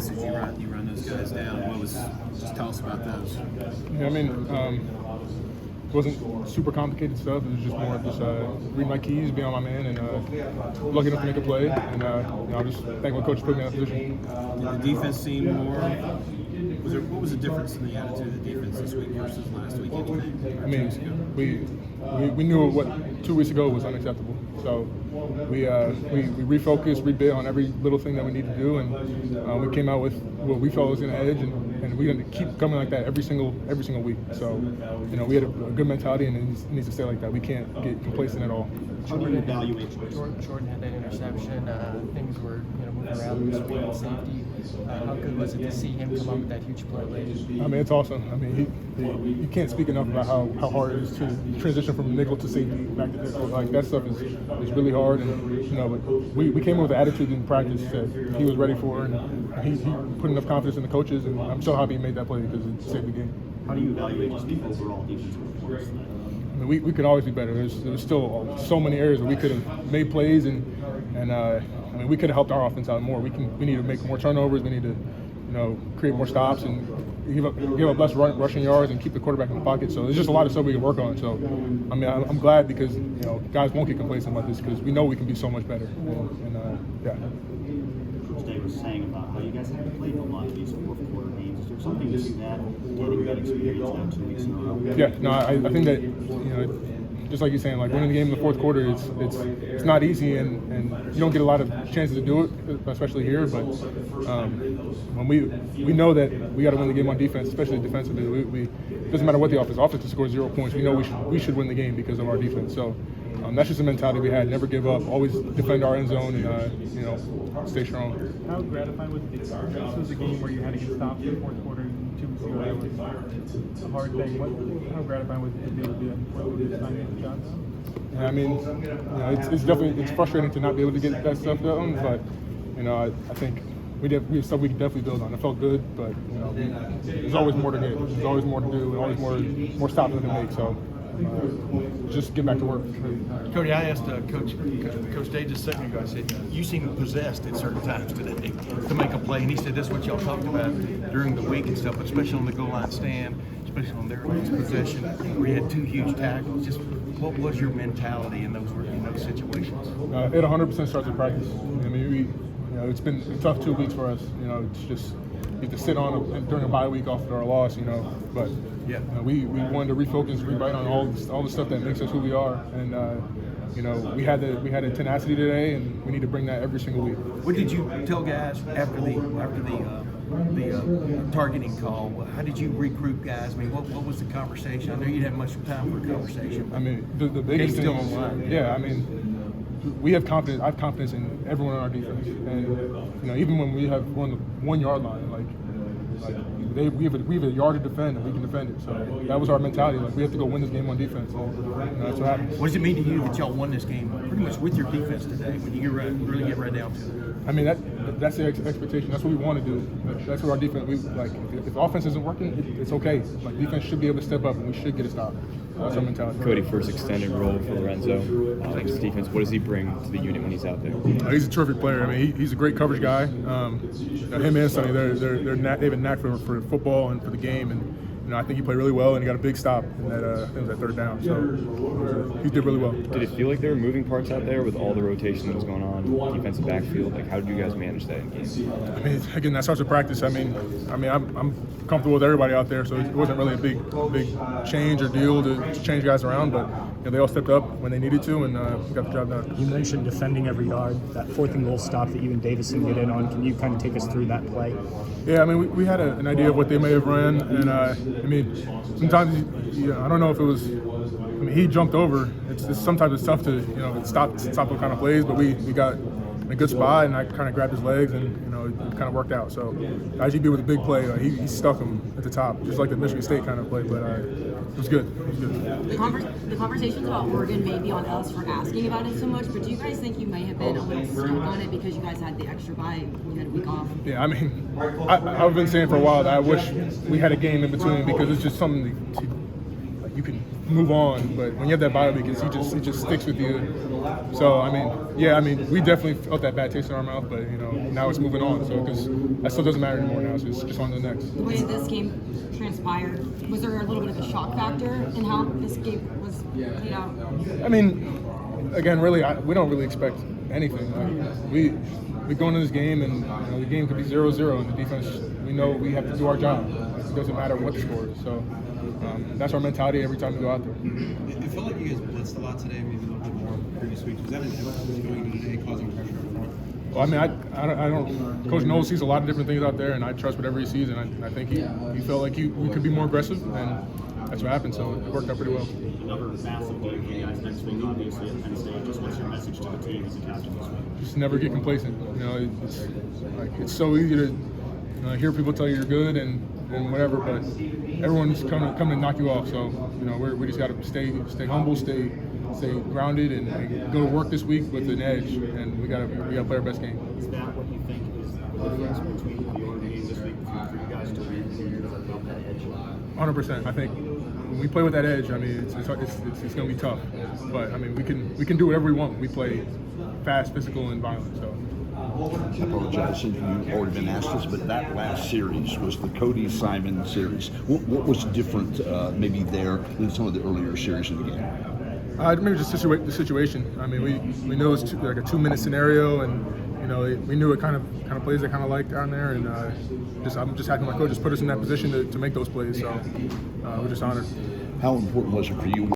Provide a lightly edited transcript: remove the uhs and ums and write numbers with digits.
passes you run those guys down. Just tell us about those. Yeah, I mean, it wasn't super complicated stuff. It was just more just reading my keys, being on my man, and lucky enough to make a play. And I'm just thankful coach put me in that position. Did the defense seem more? What was the difference in the attitude of the defense this week versus last week? I mean, we knew what 2 weeks ago was unacceptable. So we refocused, rebuilt on every little thing that we need to do, and we came out with what we felt was going to edge, and we're going to keep coming like that every single week. So we had a good mentality, and it needs to stay like that. We can't get complacent at all. How do you evaluate Jordan had that interception. Things were moving around this week in safety. How good was it to see him come up with that huge play late? I mean, it's awesome. I mean, you can't speak enough about how hard it is to transition from nickel to safety back to nickel. Like that stuff is really hard, and but we came in with the attitude in practice that he was ready for, and he put enough confidence in the coaches, and I'm so happy he made that play because it saved the game. How do you evaluate just the overall defensive performance tonight? I mean, we could always be better. There's still so many areas where we could have made plays, and I mean, we could have helped our offense out more. We need to make more turnovers. We need to, create more stops and give up less rushing yards and keep the quarterback in the pocket. So there's just a lot of stuff we can work on. So I mean, I'm glad because guys won't get complacent about this because we know we can be so much better. Yeah. Coach Day was saying about how you guys have to play a lot of these fourth quarter games. Is there something missing that getting that experience now 2 weeks in a row? Yeah, no, I think that just like you're saying, like winning the game in the fourth quarter, it's not easy, and you don't get a lot of chances to do it, especially here. But when we know that we got to win the game on defense, especially defensively. It doesn't matter what the offense to score 0 points. We know we should win the game because of our defense. So that's just the mentality we had: never give up, always defend our end zone, and stay strong. How gratifying was it? This was a game where you had to get stopped in the fourth quarter 2 weeks ago. That was a hard thing. How gratifying was it to be able to do that in the fourth quarter this time with Johnson? Yeah, I mean, it's definitely frustrating to not be able to get that stuff done, but I think we have stuff we can definitely build on. It felt good, but there's always more to get. There's always more to do, and always more stops we can make. So just get back to work. Cody, I asked Coach Day just a second ago, I said, you seem possessed at certain times today to make a play. And he said, that's what y'all talked about during the week and stuff, but especially on the goal line stand, especially on their last possession, where you had 2 huge tackles. Just what was your mentality in those situations? It 100% starts with practice. I mean, it's been a tough 2 weeks for us. It's just you have to sit on during a bye week after our loss. But yeah, we wanted to refocus, rewrite on all the stuff that makes us who we are, and we had a tenacity today, and we need to bring that every single week. What did you tell guys after the targeting call? How did you regroup guys? I mean, what was the conversation? I know you didn't have much time for a conversation. I mean, the biggest thing. Yeah, I mean. We have confidence. I have confidence in everyone on our defense, and even when we have on the 1 yard line, we have a yard to defend, and we can defend it. So that was our mentality. Like we have to go win this game on defense. And that's what happened. What does it mean to you that y'all won this game pretty much with your defense today? When you really get right down to it. I mean that's the expectation. That's what we want to do. That's what our defense. If offense isn't working, it's okay. Like defense should be able to step up, and we should get a stop. That's our mentality. Cody, first extended role for Lorenzo. Thanks to defense. What does he bring to the unit when he's out there? He's a terrific player. I mean, he's a great coverage guy. Him and Sonny, they have a knack for football and for the game, and I think he played really well, and he got a big stop in that I think it was that third down. So he did really well. Did it feel like there were moving parts out there with all the rotation that was going on, defensive backfield? Like, how did you guys manage that in games? I mean, again, that starts with practice. I mean, I'm comfortable with everybody out there, so it wasn't really a big change or deal to change guys around, but they all stepped up when they needed to, and got the job done. You mentioned defending every yard, that 4th and goal stop that you and Davison get in on. Can you kind of take us through that play? Yeah, I mean, we had an idea of what they may have ran, and I mean, sometimes I don't know if it was. I mean, he jumped over. Sometimes it's tough to stop those kind of plays, but we got in a good spot, and I kind of grabbed his legs, and it kind of worked out. So IGB with a big play, he stuck him at the top, just like the Michigan State kind of play, but it was good. The conversations about Oregon may be on us for asking about it so much, but do you guys think you might have been a little stuck on it because you guys had the extra bye, you had a week off? Yeah, I mean, I've been saying for a while that I wish we had a game in between because it's just something you can move on. But when you have that bye week, it just sticks with you. So we definitely felt that bad taste in our mouth, but now it's moving on. So because that stuff doesn't matter anymore now. So it's just on to the next. The way this game transpired, was there a little bit of a shock factor in how this game was played out? I mean, again, really, we don't really expect anything. We go into this game, and the game could be 0-0, and the defense, we know we have to do our job. It doesn't matter what the score is. So that's our mentality every time we go out there. It felt like you guys blitzed a lot today, maybe a little bit more previous weeks. Was that an emphasis going into today, causing pressure up front? Well, I mean, I don't. Coach Knowles sees a lot of different things out there, and I trust whatever he sees. And I think he felt like we could be more aggressive, and that's what happened. So it worked out pretty well. Another massive game for you guys next week, obviously at Penn State. Just what's your message to the team as a captain this week? Just never get complacent. It's so easy to hear people tell you you're good and whatever, but everyone's coming to knock you off. So we just got to stay humble, stay grounded, and go to work this week with an edge. And we got to play our best game. Is that what you think is the difference between the Oregon game this week for you guys to win here about that edge? 100%. I think when we play with that edge, I mean, it's going to be tough. But I mean, we can do whatever we want. We play fast, physical, and violent. So. I apologize if you've already been asked this, but that last series was the Cody Simon series. What was different maybe there than some of the earlier series in the game? Maybe just the situation. I mean, we know it's like a 2-minute scenario, and we knew what kind of plays they kind of liked down there, and I'm just happy my coach just put us in that position to make those plays. So we're just honored. How important was it for you